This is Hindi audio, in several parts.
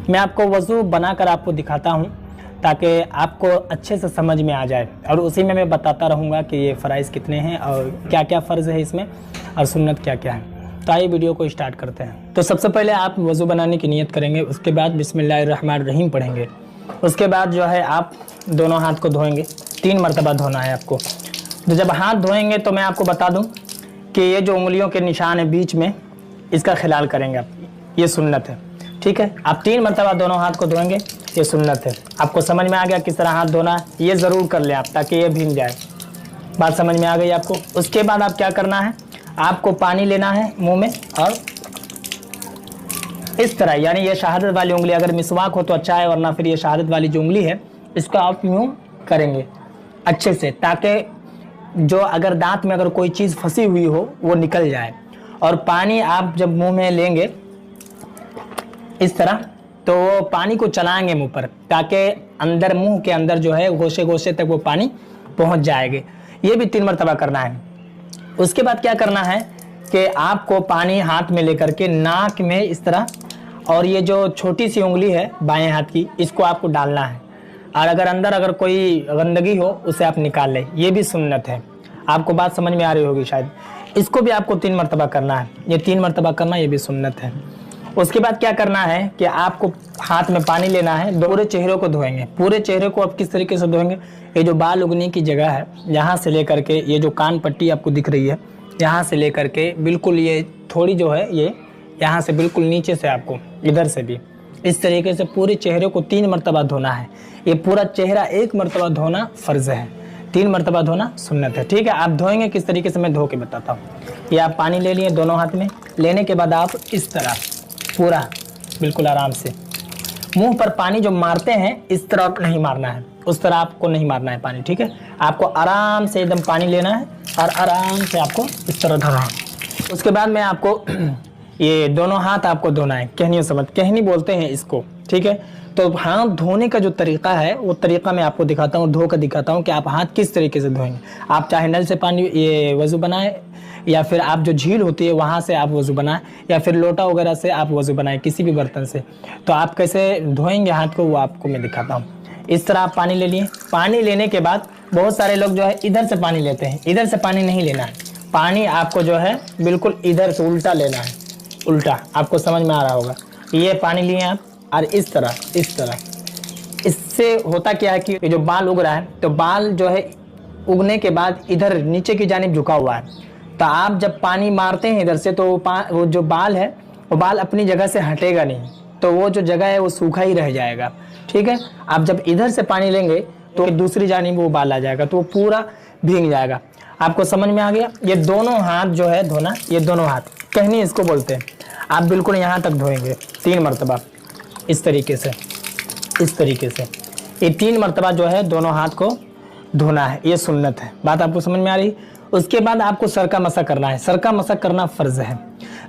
मैं आपको वज़ू बनाकर आपको दिखाता हूँ ताकि आपको अच्छे से समझ में आ जाए, और उसी में मैं बताता रहूँगा कि ये फ़राइज़ कितने हैं और क्या क्या फ़र्ज़ है इसमें और सुन्नत क्या क्या है। तो आइए वीडियो को स्टार्ट करते हैं। तो सबसे पहले आप वज़ू बनाने की नियत करेंगे, उसके बाद बिस्मिल्लाहिर्रहमानिर्रहीम पढ़ेंगे। उसके बाद जो है आप दोनों हाथ को धोएंगे, 3 मरतबा धोना है आपको। तो जब हाथ धोएंगे तो मैं आपको बता दूं कि ये जो उंगलियों के निशान है बीच में, इसका ख्याल करेंगे आप, ये सुन्नत है। ठीक है, आप 3 मरतबा दोनों हाथ को धोएंगे, ये सुन्नत है। आपको समझ में आ गया किस तरह हाथ धोना है, ये ज़रूर कर लें आप ताकि ये भीग जाए। बात समझ में आ गई आपको। उसके बाद आप क्या करना है, आपको पानी लेना है मुंह में और इस तरह, यानी ये शहादत वाली उंगली, अगर मिसवाक हो तो अच्छा है, वरना फिर ये शहादत वाली जो उंगली है इसको आप यूँ करेंगे अच्छे से, ताकि जो अगर दांत में अगर कोई चीज़ फंसी हुई हो वो निकल जाए। और पानी आप जब मुंह में लेंगे इस तरह, तो वो पानी को चलाएंगे मुंह पर, ताकि अंदर मुंह के अंदर जो है गोशे गोशे तक वो पानी पहुंच जाएगा। ये भी 3 मरतबा करना है। उसके बाद क्या करना है कि आपको पानी हाथ में लेकर के नाक में इस तरह, और ये जो छोटी सी उंगली है बाएं हाथ की, इसको आपको डालना है, और अगर अंदर अगर कोई गंदगी हो उसे आप निकाल लें। ये भी सुन्नत है। आपको बात समझ में आ रही होगी शायद। इसको भी आपको 3 मरतबा करना है, ये 3 मरतबा करना, ये भी सुन्नत है। उसके बाद क्या करना है कि आपको हाथ में पानी लेना है, पूरे चेहरे को धोएंगे। पूरे चेहरे को आप किस तरीके से धोएंगे, ये जो बाल उगने की जगह है यहाँ से लेकर के, ये जो कान पट्टी आपको दिख रही है यहाँ से लेकर के बिल्कुल ये थोड़ी जो है ये यहाँ से बिल्कुल नीचे से, आपको इधर से भी इस तरीके से पूरे चेहरे को 3 मरतबा धोना है। ये पूरा चेहरा 1 मरतबा धोना फ़र्ज़ है, 3 मरतबा धोना सुन्नत है। ठीक है, आप धोएंगे किस तरीके से मैं धो के बताता हूँ। ये आप पानी ले लिए दोनों हाथ में, लेने के बाद आप इस तरह पूरा बिल्कुल आराम से मुंह पर पानी जो मारते हैं इस तरह नहीं मारना है, उस तरह आपको नहीं मारना है पानी। ठीक है, आपको आराम से एकदम पानी लेना है और आराम से आपको इस तरह धोना है। उसके बाद मैं आपको ये दोनों हाथ आपको धोना है, कहनी समझ, कहनी बोलते हैं इसको। ठीक है, तो हाथ धोने का जो तरीका है वो तरीका मैं आपको दिखाता हूँ, धो कर दिखाता हूँ कि आप हाथ किस तरीके से धोएंगे। आप चाहे नल से पानी ये वज़ू बनाएं, या फिर आप जो झील होती है वहाँ से आप वज़ू बनाएं, या फिर लोटा वगैरह से आप वज़ू बनाएं, किसी भी बर्तन से। तो आप कैसे धोएंगे हाथ को वो आपको मैं दिखाता हूँ। इस तरह आप पानी ले लिए। पानी लेने के बाद बहुत सारे लोग जो है इधर से पानी लेते हैं, इधर से पानी नहीं लेना है। पानी आपको जो है बिल्कुल इधर से उल्टा लेना है, उल्टा। आपको समझ में आ रहा होगा। ये पानी लिए आप और इस तरह, इस तरह। इससे होता क्या है कि ये जो बाल उग रहा है, तो बाल जो है उगने के बाद इधर नीचे की जानिब झुका हुआ है, तो आप जब पानी मारते हैं इधर से, तो वो जो बाल है वो बाल अपनी जगह से हटेगा नहीं, तो वो जो जगह है वो सूखा ही रह जाएगा। ठीक है, आप जब इधर से पानी लेंगे तो दूसरी जानिब वो बाल आ जाएगा, तो वो पूरा भीग जाएगा। आपको समझ में आ गया। ये दोनों हाथ जो है धोना, ये दोनों हाथ कहनी इसको बोलते हैं। आप बिल्कुल यहाँ तक धोएंगे 3 मरतबा, इस तरीके से, इस तरीके से। ये 3 मरतबा जो है दोनों हाथ को धोना है, ये सुन्नत है। बात आपको समझ में आ रही। उसके बाद आपको सर का मसा करना है। सर का मसा करना फ़र्ज़ है।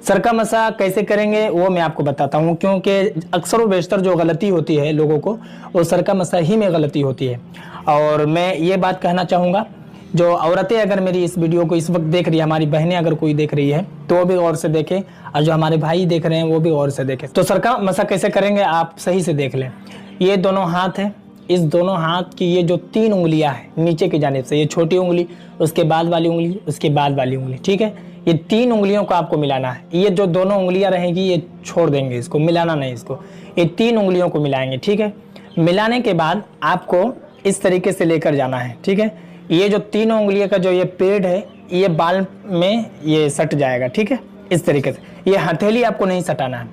सर का मसा कैसे करेंगे वो मैं आपको बताता हूँ, क्योंकि अक्सर व बेशतर जो गलती होती है लोगों को, वो सर का मसा ही में गलती होती है। और मैं ये बात कहना चाहूँगा, जो औरतें अगर मेरी इस वीडियो को इस वक्त देख रही है, हमारी बहनें अगर कोई देख रही है तो वो भी गौर से देखें, और जो हमारे भाई देख रहे हैं वो भी गौर से देखें। तो सर का मसा कैसे करेंगे आप सही से देख लें। ये दोनों हाथ हैं, इस दोनों हाथ की ये जो 3 उंगलियां हैं नीचे की जानिब से, ये छोटी उंगली, उसके बाद वाली उंगली, उसके बाद वाली उंगली। ठीक है, ये 3 उंगलियों को आपको मिलाना है। ये जो दोनों उंगलियां रहेंगी ये छोड़ देंगे, इसको मिलाना नहीं, इसको ये 3 उंगलियों को मिलाएंगे। ठीक है, मिलाने के बाद आपको इस तरीके से लेकर जाना है। ठीक है, ये जो 3 उंगलियों का जो ये पेड़ है ये बाल में ये सट जाएगा। ठीक है, इस तरीके से। ये हथेली आपको नहीं सटाना है,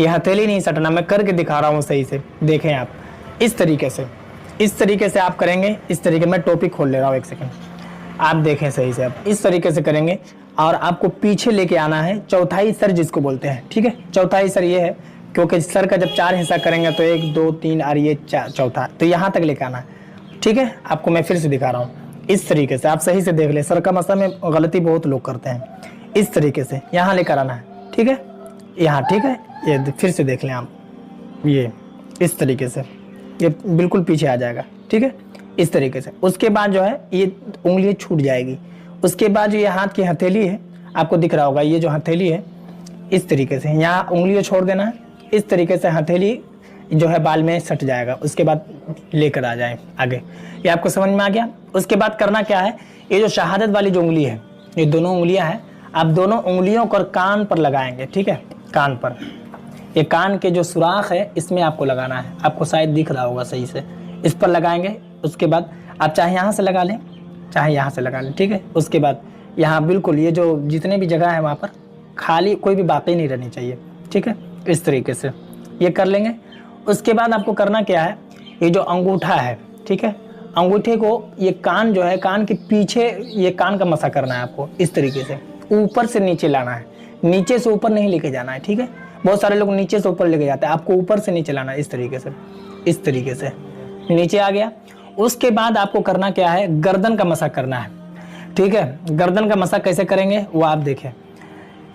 ये हथेली नहीं सटाना, मैं करके दिखा रहा हूँ सही से, देखें आप। इस तरीके से, इस तरीके से आप करेंगे। इस तरीके, मैं टोपी खोल ले रहा हूँ, 1 सेकंड, आप देखें सही से। आप इस तरीके से करेंगे और आपको पीछे लेके आना है, चौथाई सर जिसको बोलते हैं। ठीक है, चौथाई सर ये है क्योंकि सर का जब 4 हिस्सा करेंगे तो 1 2 3 और ये चौथा, तो यहाँ तक लेके आना है। ठीक है, आपको मैं फिर से दिखा रहा हूँ, इस तरीके से आप सही से देख लें। सर का मसा में गलती बहुत लोग करते हैं। इस तरीके से यहाँ लेकर आना है। ठीक है, यहाँ। ठीक है, ये फिर से देख लें आप, ये इस तरीके से ये बिल्कुल पीछे आ जाएगा। ठीक है, इस तरीके से। उसके बाद जो है ये उंगली छूट जाएगी। उसके बाद जो ये हाथ की हथेली है, आपको दिख रहा होगा, ये जो हथेली है इस तरीके से यहाँ उंगलियां छोड़ देना है। इस तरीके से हथेली जो है बाल में सट जाएगा, उसके बाद लेकर आ जाए आगे। ये आपको समझ में आ गया। उसके बाद करना क्या है, ये जो शहादत वाली जो उंगली है, ये दोनों उंगलियां हैं, आप दोनों उंगलियों को कान पर लगाएंगे, ठीक है, कान पर। ये कान के जो सुराख है इसमें आपको लगाना है, आपको शायद दिख रहा होगा सही से, इस पर लगाएंगे। उसके बाद आप चाहे यहाँ से लगा लें, चाहे यहाँ से लगा लें, ठीक है। उसके बाद यहाँ बिल्कुल ये जो जितने भी जगह है वहाँ पर खाली कोई भी बातें नहीं रहनी चाहिए, ठीक है। इस तरीके से ये कर लेंगे। उसके बाद आपको करना क्या है, ये जो अंगूठा है, ठीक है, अंगूठे को ये कान जो है, कान के पीछे ये कान का मसा करना है आपको, इस तरीके से ऊपर से नीचे लाना है, नीचे से ऊपर नहीं लेके जाना है, ठीक है। बहुत सारे लोग नीचे से ऊपर लेके जाते हैं, आपको ऊपर से नीचे लाना है, इस तरीके से, इस तरीके से नीचे आ गया। उसके बाद आपको करना क्या है, गर्दन का मसा करना है, ठीक है। गर्दन का मसा कैसे करेंगे वो आप देखें।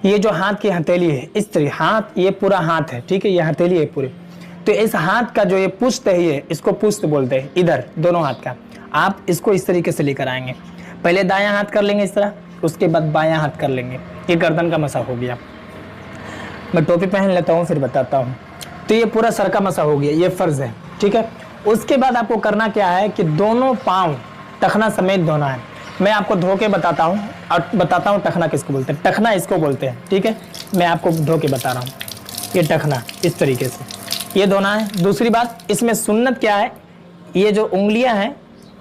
ये जो हाथ की हथेली है, इस तरीके, हाथ ये पूरा हाथ है, ठीक है, ये हथेली है पूरी, तो इस हाथ का जो ये पुष्ट है, ये इसको पुष्ट बोलते हैं, इधर दोनों हाथ का आप इसको इस तरीके से लेकर आएंगे। पहले दायां हाथ कर लेंगे इस तरह, उसके बाद बायां हाथ कर लेंगे। ये गर्दन का मसा हो गया। मैं टोपी पहन लेता हूँ फिर बताता हूँ। तो ये पूरा सर का मसा हो गया, ये फर्ज है, ठीक है। उसके बाद आपको करना क्या है कि दोनों पाँव टखना समेत धोना है। मैं आपको धो के बताता हूँ और बताता हूँ टखना किसको बोलते हैं। टखना इसको बोलते हैं, ठीक है, मैं आपको धो के बता रहा हूँ। ये टखना इस तरीके से ये धोना है। दूसरी बात, इसमें सुन्नत क्या है, ये जो उंगलियां हैं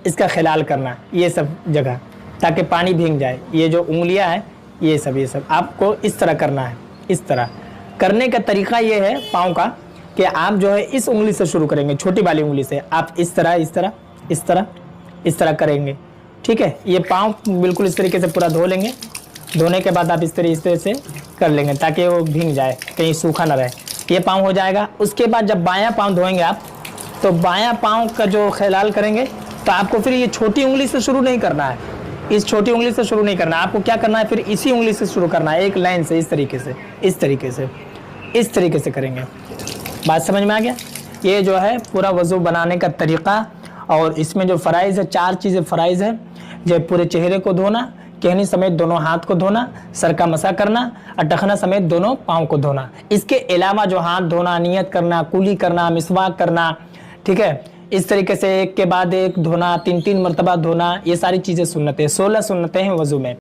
इसका ख्याल करना, ये सब जगह, ताकि पानी भीग जाए। ये जो उंगलियां हैं ये सब आपको इस तरह करना है। इस तरह करने का तरीका ये है पाँव का कि आप जो है इस उंगली से शुरू करेंगे, छोटी वाली उंगली से आप इस तरह इस तरह इस तरह इस तरह करेंगे, ठीक है। ये पाँव बिल्कुल इस तरीके से पूरा धो लेंगे। धोने के बाद आप इस तरह से कर लेंगे ताकि वो भीग जाए, कहीं सूखा ना रहे। ये पाँव हो जाएगा। उसके बाद जब बायां पाँव धोएंगे आप, तो बायां पाँव का जो ख्याल करेंगे, तो आपको फिर ये छोटी उंगली से शुरू नहीं करना है, इस छोटी उंगली से शुरू नहीं करना है। आपको क्या करना है, फिर इसी उंगली से शुरू करना है, एक लाइन से, इस तरीके से, इस तरीके से, इस तरीके से करेंगे। बात समझ में आ गया। ये जो है पूरा वज़ू बनाने का तरीक़ा, और इसमें जो फ़राइज़ है, 4 चीज़ें फ़राइज़ है। जो पूरे चेहरे को धोना, कहनी समेत दोनों हाथ को धोना, सर का मसा करना और टखना समेत दोनों पाँव को धोना। इसके अलावा जो हाथ धोना, नियत करना, कुली करना, मिसवाक करना, ठीक है, इस तरीके से एक के बाद एक धोना, 3-3 मरतबा धोना, ये सारी चीज़ें सुन्नतें, 16 सुन्नतें हैं वज़ू में।